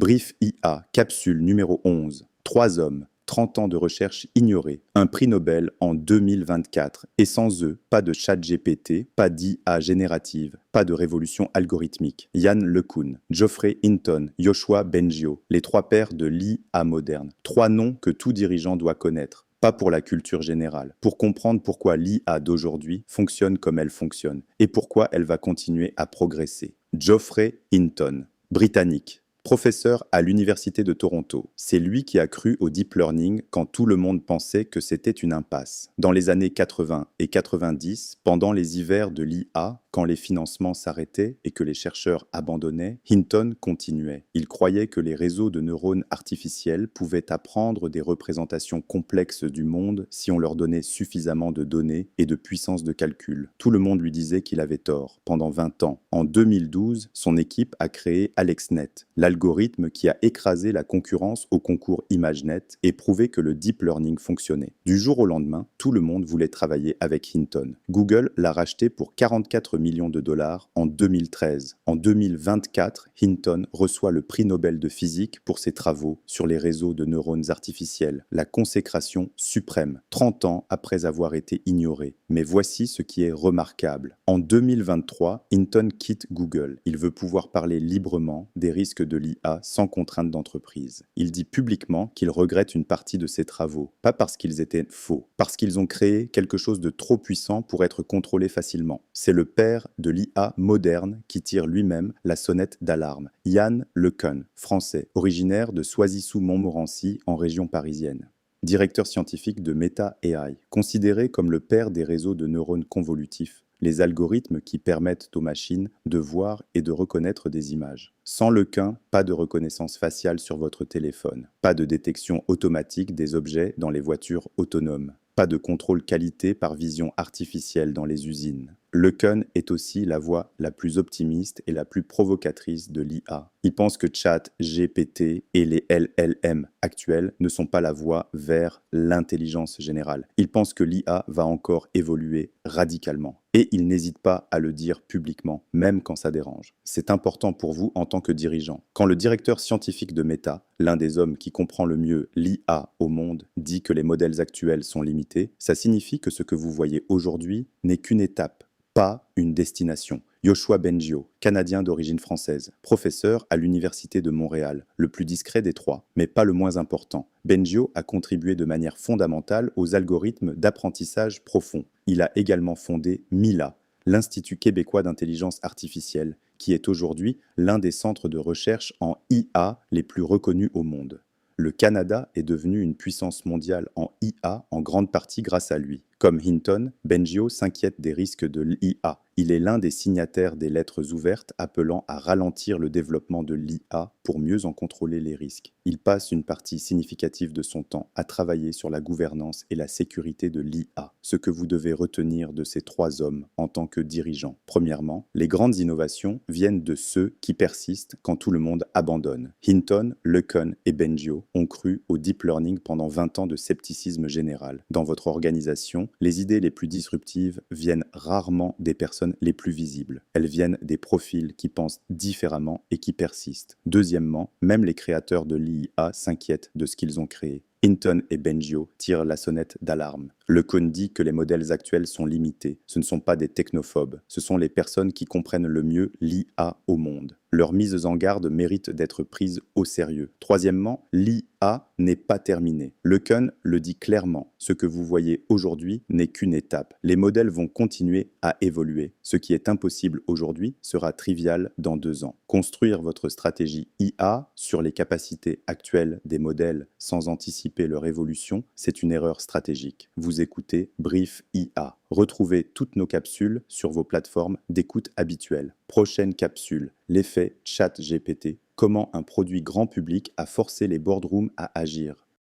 Brief IA, capsule numéro 11. 3 hommes, 30 ans de recherche ignorés, un prix Nobel en 2024. Et sans eux, pas de chat GPT, pas d'IA générative, pas de révolution algorithmique. Yann LeCun, Geoffrey Hinton, Yoshua Bengio, les 3 pères de l'IA moderne. 3 noms que tout dirigeant doit connaître. Pas pour la culture générale, pour comprendre pourquoi l'IA d'aujourd'hui fonctionne comme elle fonctionne et pourquoi elle va continuer à progresser. Geoffrey Hinton, britannique, professeur à l'Université de Toronto. C'est lui qui a cru au deep learning quand tout le monde pensait que c'était une impasse. Dans les années 80 et 90, pendant les hivers de l'IA, quand les financements s'arrêtaient et que les chercheurs abandonnaient, Hinton continuait. Il croyait que les réseaux de neurones artificiels pouvaient apprendre des représentations complexes du monde si on leur donnait suffisamment de données et de puissance de calcul. Tout le monde lui disait qu'il avait tort. Pendant 20 ans, en 2012, son équipe a créé AlexNet, l'algorithme qui a écrasé la concurrence au concours ImageNet et prouvé que le deep learning fonctionnait. Du jour au lendemain, tout le monde voulait travailler avec Hinton. Google l'a racheté pour 44 millions de dollars en 2013. En 2024, Hinton reçoit le prix Nobel de physique pour ses travaux sur les réseaux de neurones artificiels, la consécration suprême, 30 ans après avoir été ignoré. Mais voici ce qui est remarquable. En 2023, Hinton quitte Google. Il veut pouvoir parler librement des risques de l'IA sans contrainte d'entreprise. Il dit publiquement qu'il regrette une partie de ses travaux, pas parce qu'ils étaient faux, parce qu'ils ont créé quelque chose de trop puissant pour être contrôlé facilement. C'est le père de l'IA moderne qui tire lui-même la sonnette d'alarme. Yann LeCun, français, originaire de Soisy-sous-Montmorency en région parisienne. Directeur scientifique de Meta AI, considéré comme le père des réseaux de neurones convolutifs, les algorithmes qui permettent aux machines de voir et de reconnaître des images. Sans LeCun, pas de reconnaissance faciale sur votre téléphone, pas de détection automatique des objets dans les voitures autonomes, pas de contrôle qualité par vision artificielle dans les usines. LeCun est aussi la voix la plus optimiste et la plus provocatrice de l'IA. Il pense que ChatGPT et les LLM actuels ne sont pas la voie vers l'intelligence générale. Il pense que l'IA va encore évoluer radicalement. Et il n'hésite pas à le dire publiquement, même quand ça dérange. C'est important pour vous en tant que dirigeant. Quand le directeur scientifique de Meta, l'un des hommes qui comprend le mieux l'IA au monde, dit que les modèles actuels sont limités, ça signifie que ce que vous voyez aujourd'hui n'est qu'une étape, pas une destination. Yoshua Bengio, Canadien d'origine française, professeur à l'Université de Montréal, le plus discret des 3, mais pas le moins important. Bengio a contribué de manière fondamentale aux algorithmes d'apprentissage profond. Il a également fondé MILA, l'Institut québécois d'intelligence artificielle, qui est aujourd'hui l'un des centres de recherche en IA les plus reconnus au monde. Le Canada est devenu une puissance mondiale en IA en grande partie grâce à lui. Comme Hinton, Bengio s'inquiète des risques de l'IA. Il est l'un des signataires des lettres ouvertes appelant à ralentir le développement de l'IA pour mieux en contrôler les risques. Il passe une partie significative de son temps à travailler sur la gouvernance et la sécurité de l'IA. Ce que vous devez retenir de ces 3 hommes en tant que dirigeants. Premièrement, les grandes innovations viennent de ceux qui persistent quand tout le monde abandonne. Hinton, LeCun et Bengio ont cru au deep learning pendant 20 ans de scepticisme général. Dans votre organisation, les idées les plus disruptives viennent rarement des personnes les plus visibles. Elles viennent des profils qui pensent différemment et qui persistent. Deuxièmement, même les créateurs de l'IA s'inquiètent de ce qu'ils ont créé. Hinton et Bengio tirent la sonnette d'alarme. LeCun dit que les modèles actuels sont limités. Ce ne sont pas des technophobes, ce sont les personnes qui comprennent le mieux l'IA au monde. Leurs mises en garde méritent d'être prises au sérieux. Troisièmement, l'IA n'est pas terminée. LeCun le dit clairement, ce que vous voyez aujourd'hui n'est qu'une étape. Les modèles vont continuer à évoluer. Ce qui est impossible aujourd'hui sera trivial dans 2 ans. Construire votre stratégie IA sur les capacités actuelles des modèles sans anticiper leur évolution, c'est une erreur stratégique. Vous écoutez Brief IA. Retrouvez toutes nos capsules sur vos plateformes d'écoute habituelles. Prochaine capsule, l'effet ChatGPT. Comment un produit grand public a forcé les boardrooms à agir.